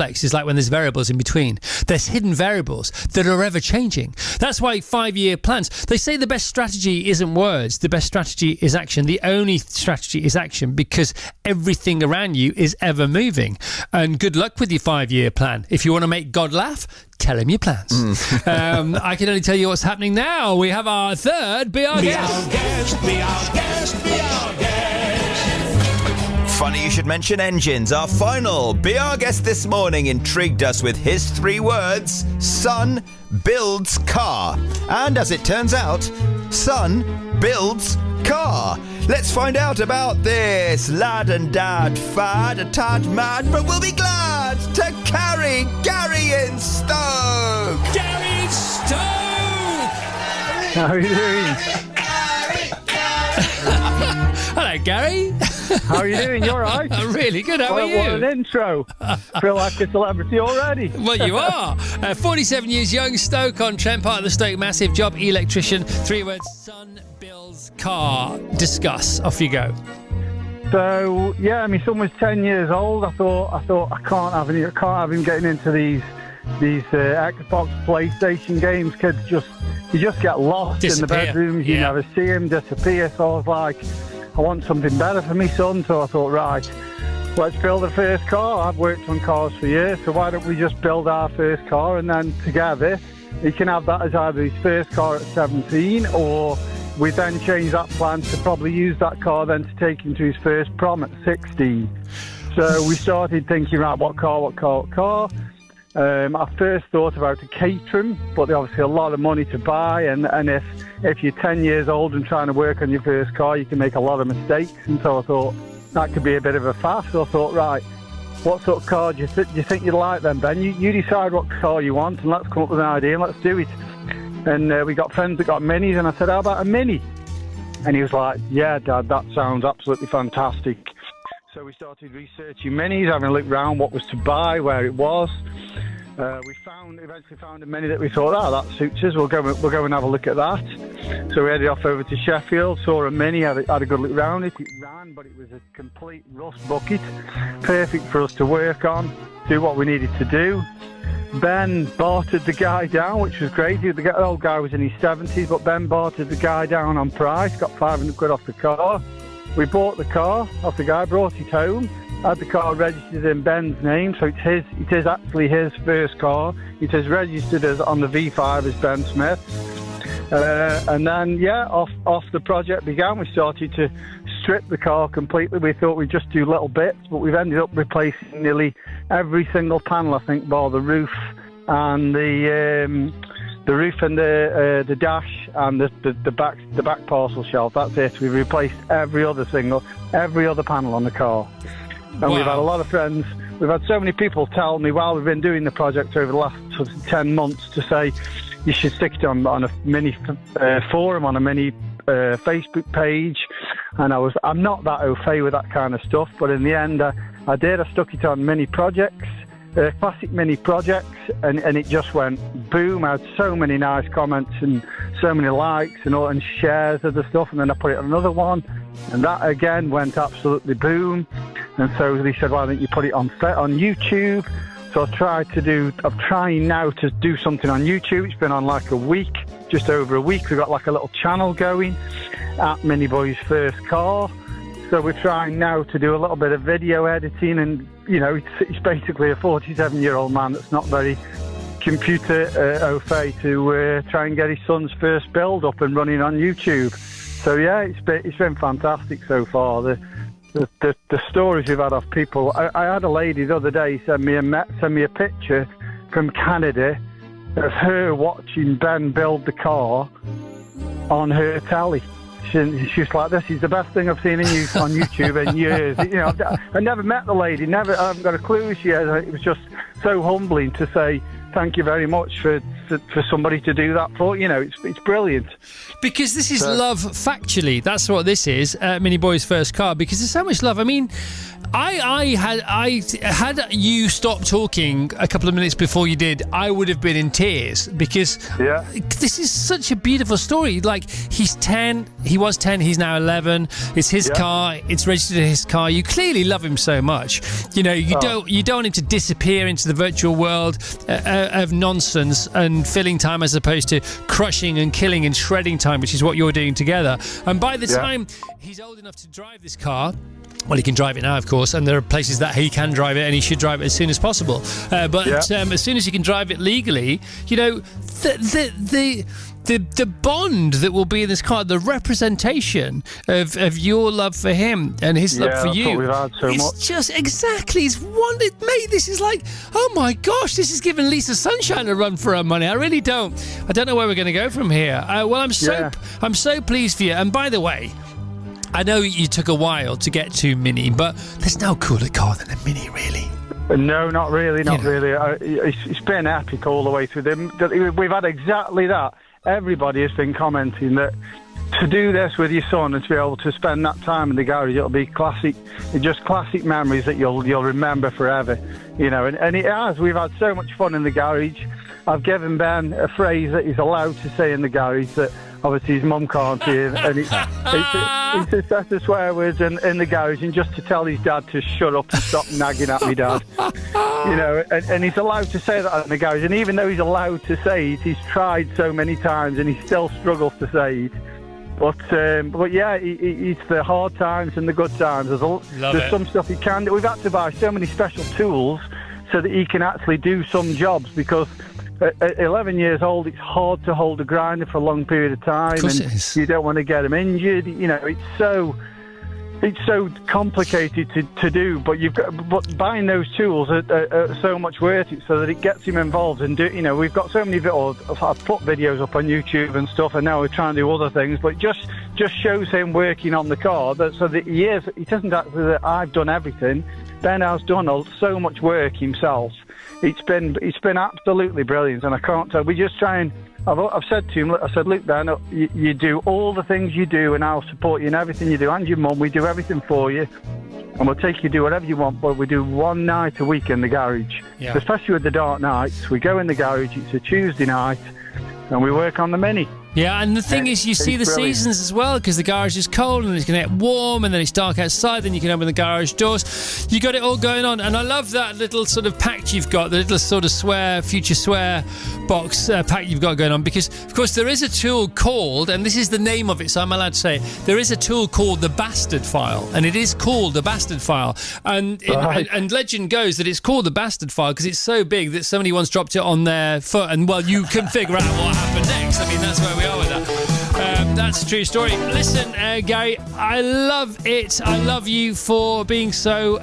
is like when there's variables in between. There's hidden variables that are ever changing. That's why 5-year plans, they say the best strategy isn't words, the best strategy is action. The only strategy is action, because everything around you is ever moving. And good luck with your 5-year plan. If you want to make God laugh, tell him your plans. I can only tell you what's happening now. We have our third Be Our Guest. Be Our Guest, Be Our Guest. Funny you should mention engines. Our final Be Our Guest this morning intrigued us with his 3 words: son builds car. And as it turns out, son builds car. Let's find out about this. Lad and dad fad, a tad mad, but we'll be glad to carry Gary in Stoke. Gary in Stoke! How are you doing? Hello, Gary. How are you doing? You all right? I'm really good. How are you? What an intro. Feel like a celebrity already. Well, you are. 47 years young, Stoke-on-Trent, part of the Stoke Massive, job electrician. 3 words: son builds car. Discuss. Off you go. So, yeah, my son was 10 years old. I thought I can't have him getting into these Xbox, PlayStation games. Kids you just get lost in the bedrooms. You never see him disappear. So I was like, I want something better for my son. So I thought, right, let's build the first car. I've worked on cars for years, so why don't we just build our first car, and then together he can have that as either his first car at 17, or we then change that plan to probably use that car then to take him to his first prom at 16. So we started thinking, right, what car? I first thought about a Caterham, but they're obviously a lot of money to buy, and if you're 10 years old and trying to work on your first car, you can make a lot of mistakes. And so I thought that could be a bit of a faff. So I thought, right, what sort of car do you think you'd like then, Ben? You decide what car you want, and let's come up with an idea and let's do it. And we got friends that got Minis, and I said, how about a Mini? And he was like, yeah, Dad, that sounds absolutely fantastic. So we started researching Minis, having a look around what was to buy, where it was. We eventually found a Mini that we thought, that suits us. We'll go and have a look at that. So we headed off over to Sheffield, saw a Mini, had a good look around it. It ran, but it was a complete rust bucket. Perfect for us to work on, do what we needed to do. Ben bartered the guy down, which was great. The old guy was in his 70s, but Ben bartered the guy down on price, got 500 quid off the car. We bought the car off the guy, brought it home, had the car registered in Ben's name, so it is actually his first car. It is registered as on the V5 as Ben Smith. And then, off the project began. We started to strip the car completely. We thought we'd just do little bits, but we've ended up replacing nearly every single panel, I think, bar the roof and the roof and the dash and the back parcel shelf. That's it. We've replaced every other panel on the car. And We've had a lot of friends. We've had so many people tell me while we've been doing the project over the last sort of 10 months to say you should stick it on a mini forum, on a mini Facebook page. And I'm not that au fait with that kind of stuff, but in the end I did. I stuck it on mini projects, classic mini projects, and it just went boom. I had so many nice comments and so many likes and shares of the stuff, and then I put it on another one, and that again went absolutely boom. And so they said, why don't you put it on YouTube? So I'm trying now to do something on YouTube. It's been on like a week, just over a week. We've got like a little channel going at Mini Boy's First Car. So we're trying now to do a little bit of video editing, and it's basically a 47-year-old man that's not very computer au fait to try and get his son's first build up and running on YouTube. So yeah, it's been fantastic so far. The stories we've had off people. I had a lady the other day send me a picture from Canada of her watching Ben build the car on her telly. She's like, this is the best thing I've seen on YouTube in years. I never met the lady, I haven't got a clue who she is. It was just so humbling to say thank you very much for for somebody to do that for. You know, it's brilliant. Because this is love factually. That's what this is, Mini Boy's first car, because there's so much love. I mean, I had you stopped talking a couple of minutes before you did, I would have been in tears, because this is such a beautiful story. Like, he's 10, he was 10, he's now 11. It's his car, it's registered to his car. You clearly love him so much. You know, you don't want him to disappear into the virtual world of nonsense and filling time, as opposed to crushing and killing and shredding time, which is what you're doing together. And by the time he's old enough to drive this car, well, he can drive it now, of course, and there are places that he can drive it, and he should drive it as soon as possible. But as soon as he can drive it legally, you know, the bond that will be in this car, the representation of your love for him and his love for you. What we've had so it's much. just exactly. It's wondered, mate. This is like, oh my gosh, this is giving Lisa Sunshine a run for her money. I really don't. I don't know where we're going to go from here. Well, I'm so pleased for you. And by the way, I know you took a while to get to Mini, but there's no cooler car than a Mini, really. No, not really, really. It's been epic all the way through. We've had exactly that. Everybody has been commenting that to do this with your son and to be able to spend that time in the garage, it'll be classic, just classic memories that you'll remember forever. You know, and it has. We've had so much fun in the garage. I've given Ben a phrase that he's allowed to say in the garage that obviously his mum can't hear, and it's a set of swear words in the garage, and just to tell his dad to shut up and stop nagging at me, Dad. You know, and he's allowed to say that in the garage, and even though he's allowed to say it, he's tried so many times and he still struggles to say it. But yeah, it's the hard times and the good times. There's some stuff he can do. We've had to buy so many special tools so that he can actually do some jobs, because at 11 years old, it's hard to hold a grinder for a long period of time. Of course and it is. You don't want to get him injured. You know, it's so complicated to do. But buying those tools are so much worth it, so that it gets him involved. And you know, we've got so many videos. I've put videos up on YouTube and stuff, and now we're trying to do other things. But just shows him working on the car, so that it isn't actually that I've done everything. Ben has done so much work himself. It's been absolutely brilliant, and I can't tell. We just try and I've said to him, I said, look, Ben, you do all the things you do, and I'll support you in everything you do, and your mum. We do everything for you, and we'll take you do whatever you want. But we do one night a week in the garage, especially with the dark nights. We go in the garage. It's a Tuesday night, and we work on the Mini. Yeah, and the thing is, you see the seasons as well, because the garage is cold and it's going to get warm, and then it's dark outside, then you can open the garage doors. You got it all going on, and I love that little sort of pact you've got, the little sort of future swear box pact you've got going on, because, of course, there is a tool called, and this is the name of it, so I'm allowed to say it, there is a tool called the Bastard File, and it is called the Bastard File, and legend goes that it's called the Bastard File because it's so big that somebody once dropped it on their foot, and, well, you can figure out what happened next. I mean, that's where we are with that. That's a true story. Listen, Gary, I love it. I love you for being so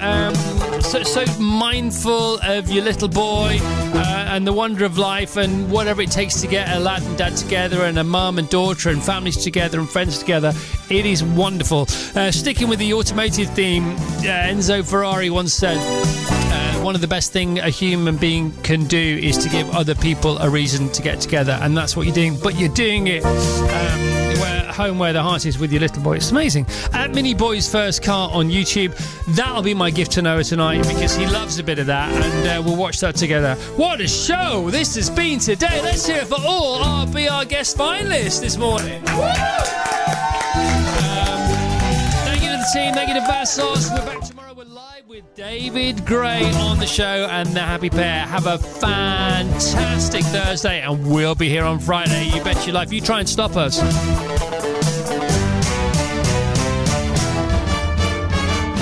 mindful of your little boy and the wonder of life, and whatever it takes to get a lad and dad together, and a mum and daughter and families together and friends together. It is wonderful. Sticking with the automotive theme, Enzo Ferrari once said, one of the best things a human being can do is to give other people a reason to get together, and that's what you're doing. But you're doing it where the heart is, with your little boy. It's amazing. At Mini Boy's First Car on YouTube, that'll be my gift to Noah tonight, because he loves a bit of that, and we'll watch that together. What a show this has been today. Let's hear it for all our BR guest finalists this morning. Thank you to the team. Thank you to Vassos. We're back tomorrow. We're live with David Gray on the show and the Happy Pair. Have a fantastic Thursday, and we'll be here on Friday. You bet your life. You try and stop us.